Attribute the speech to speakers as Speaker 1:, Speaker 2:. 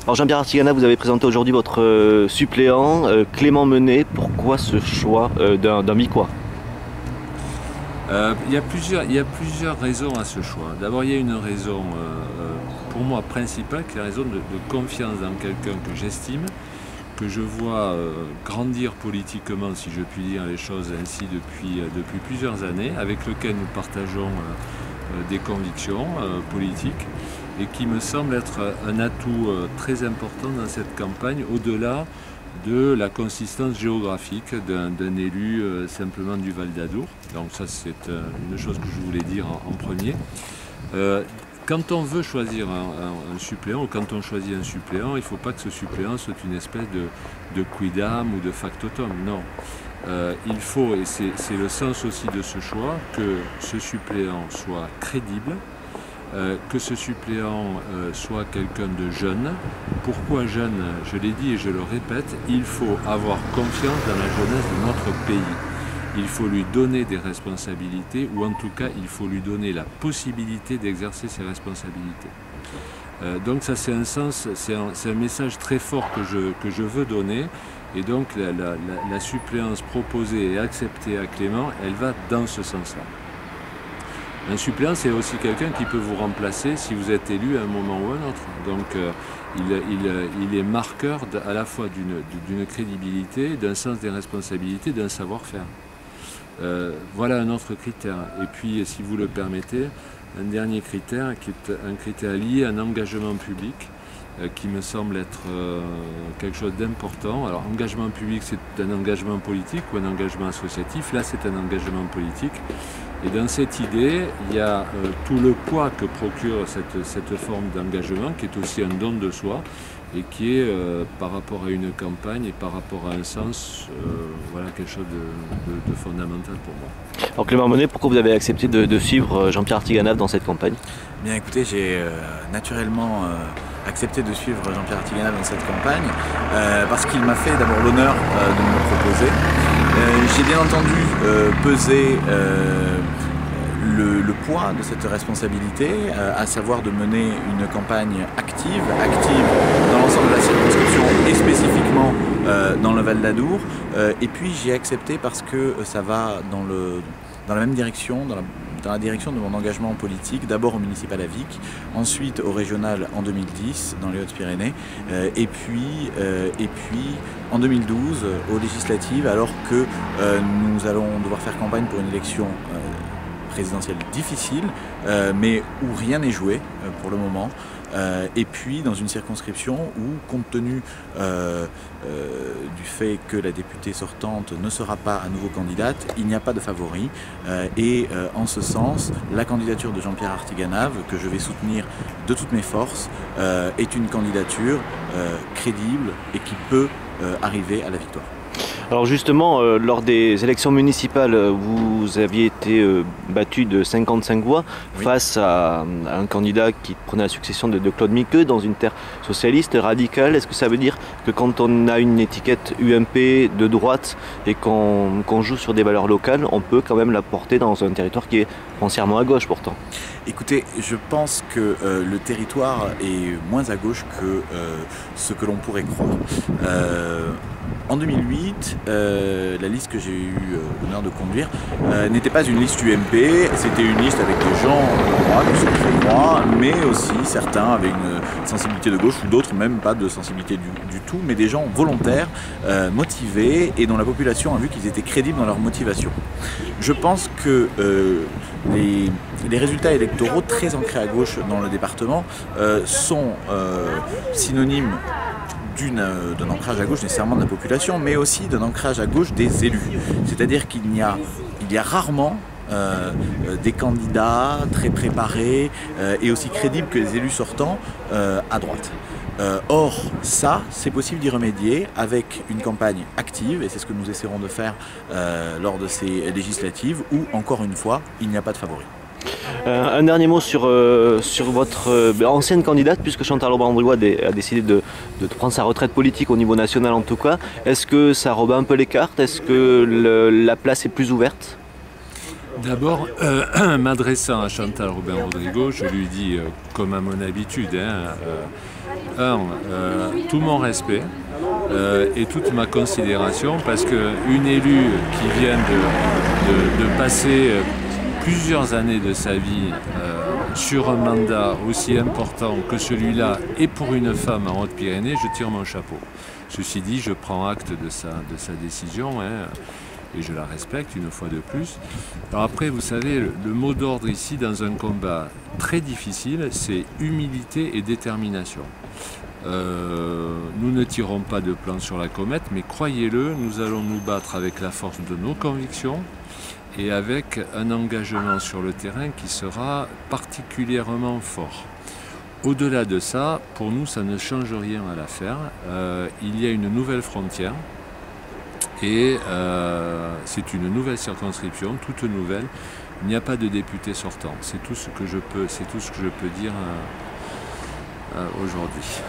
Speaker 1: Alors Jean-Pierre Artiganave, vous avez présenté aujourd'hui votre suppléant Clément Menet. Pourquoi ce choix d'un Micois?
Speaker 2: Il y a plusieurs raisons à ce choix. D'abord, il y a une raison pour moi principale, qui est la raison de confiance dans quelqu'un que j'estime, que je vois grandir politiquement, si je puis dire les choses ainsi, depuis plusieurs années, avec lequel nous partageons des convictions politiques, et qui me semble être un atout très important dans cette campagne, au-delà de la consistance géographique d'un élu simplement du Val d'Adour. Donc ça, c'est une chose que je voulais dire en premier. Quand on veut choisir un suppléant, ou quand on choisit un suppléant, il ne faut pas que ce suppléant soit une espèce de quidam ou de factotum, non. Il faut, et c'est le sens aussi de ce choix, que ce suppléant soit crédible, que ce suppléant soit quelqu'un de jeune. Pourquoi jeune? Je l'ai dit et je le répète, il faut avoir confiance dans la jeunesse de notre pays. Il faut lui donner des responsabilités, ou en tout cas, il faut lui donner la possibilité d'exercer ses responsabilités. Donc ça, c'est un sens, c'est un message très fort que je veux donner. Et donc la suppléance proposée et acceptée à Clément, elle va dans ce sens-là. Un suppléant, c'est aussi quelqu'un qui peut vous remplacer si vous êtes élu à un moment ou à un autre. Donc il est marqueur à la fois d'une crédibilité, d'un sens des responsabilités, d'un savoir-faire. Voilà un autre critère. Et puis, si vous le permettez, un dernier critère qui est un critère lié à un engagement public qui me semble être quelque chose d'important. Alors, engagement public, c'est un engagement politique ou un engagement associatif. Là, c'est un engagement politique. Et dans cette idée, il y a tout le poids que procure cette forme d'engagement, qui est aussi un don de soi, et qui est, par rapport à une campagne et par rapport à un sens, voilà, quelque chose de fondamental pour moi.
Speaker 1: Alors Clément Menet, pourquoi vous avez accepté de suivre Jean-Pierre Artiganave dans cette campagne?
Speaker 3: Bien écoutez, j'ai naturellement accepté de suivre Jean-Pierre Artiganave dans cette campagne, parce qu'il m'a fait d'abord l'honneur de me le proposer. J'ai bien entendu peser le poids de cette responsabilité, à savoir de mener une campagne active dans l'ensemble de la circonscription et spécifiquement dans le Val d'Adour. Et puis j'ai accepté parce que ça va dans la même direction, dans la direction de mon engagement politique, d'abord au municipal à Vic, ensuite au régional en 2010 dans les Hautes-Pyrénées, et puis en 2012 aux législatives, alors que nous allons devoir faire campagne pour une élection présidentielle difficile, mais où rien n'est joué pour le moment. Et puis dans une circonscription où, compte tenu du fait que la députée sortante ne sera pas à nouveau candidate, il n'y a pas de favori. Et en ce sens, la candidature de Jean-Pierre Artiganave, que je vais soutenir de toutes mes forces, est une candidature crédible et qui peut arriver à la victoire.
Speaker 1: Alors justement, lors des élections municipales, vous aviez été battu de 55 voix face à un candidat qui prenait la succession de Claude Miqueux dans une terre socialiste, radicale. Est-ce que ça veut dire que quand on a une étiquette UMP de droite et qu'on joue sur des valeurs locales, on peut quand même la porter dans un territoire qui est foncièrement à gauche pourtant?
Speaker 3: Écoutez, je pense que le territoire est moins à gauche que ce que l'on pourrait croire. En 2008, la liste que j'ai eu l'honneur de conduire n'était pas une liste UMP, c'était une liste avec des gens de droite, qui sont très droits, mais aussi certains avec une sensibilité de gauche ou d'autres même pas de sensibilité du tout, mais des gens volontaires, motivés et dont la population a vu qu'ils étaient crédibles dans leur motivation. Je pense que les résultats électoraux très ancrés à gauche dans le département sont synonymes d'un ancrage à gauche nécessairement de la population, mais aussi d'un ancrage à gauche des élus. C'est-à-dire qu'il y a rarement des candidats très préparés et aussi crédibles que les élus sortants à droite. Or, ça, c'est possible d'y remédier avec une campagne active, et c'est ce que nous essaierons de faire lors de ces législatives, où, encore une fois, il n'y a pas de favori.
Speaker 1: Un dernier mot sur votre ancienne candidate, puisque Chantal Aubin-Briouat a décidé de prendre sa retraite politique au niveau national en tout cas. Est-ce que ça rebat un peu les cartes? Est-ce que la place est plus ouverte?
Speaker 2: D'abord, m'adressant à Chantal Robin-Rodrigo, je lui dis, comme à mon habitude, tout mon respect et toute ma considération, parce qu'une élue qui vient de passer plusieurs années de sa vie sur un mandat aussi important que celui-là, et pour une femme en Haute-Pyrénées, je tire mon chapeau. Ceci dit, je prends acte de sa décision, et je la respecte une fois de plus. Alors après, vous savez, le mot d'ordre ici, dans un combat très difficile, c'est humilité et détermination. Nous ne tirons pas de plan sur la comète, mais croyez-le, nous allons nous battre avec la force de nos convictions et avec un engagement sur le terrain qui sera particulièrement fort. Au-delà de ça, pour nous, ça ne change rien à l'affaire. Il y a une nouvelle frontière et c'est une nouvelle circonscription, toute nouvelle. Il n'y a pas de député sortant. C'est tout ce que je peux dire aujourd'hui.